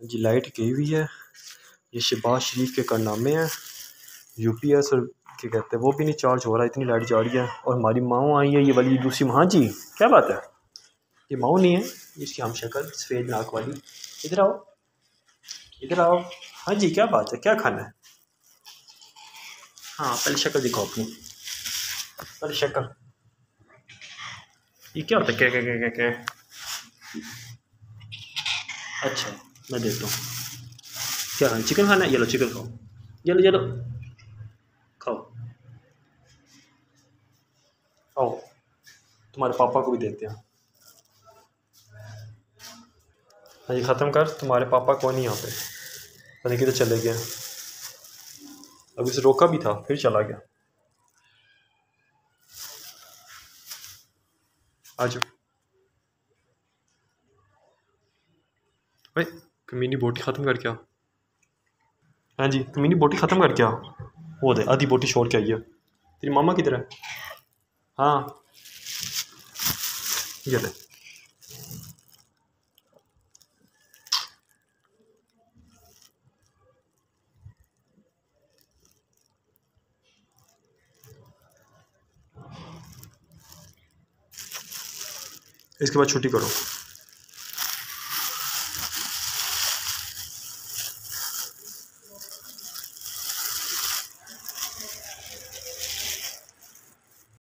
जी light गई हुई है। ये शहबाज शरीफ के कारनामे हैं। यूपीएस और क्या कहते हैं वो भी नहीं चार्ज हो रहा, इतनी लाइट जा रही है। और हमारी माँ आई है, ये वाली दूसरी माँ जी, क्या बात है, ये माँ नहीं है, इसकी हम शक्ल सफ़ेद नाक वाली। इधर आओ, इधर आओ। हाँ जी, क्या बात है, क्या खाना है? हाँ पहले शक्ल दिखाओ अपनी, पहले शक्ल। ये क्या होता है, क्या? अच्छा मैं देता हूँ। क्या खाना, चिकन खाना है? ये लो चिकन खाओ, ये लो ये लो, खाओ। आओ तुम्हारे पापा को भी देते हैं। हाँ ये ख़त्म कर, तुम्हारे पापा कौन नहीं यहाँ पे, पता नहीं किधर चले गए। अभी उसे रोका भी था फिर चला गया। आ जाओ भाई, कमीनी बोटी ख़त्म कर क्या। हाँ जी कमीनी बोटी ख़त्म कर क्या। वो दे आधी बोटी छोड़ के आई है। तेरी मामा किधर है? हाँ ये ले। इसके बाद छुट्टी करो।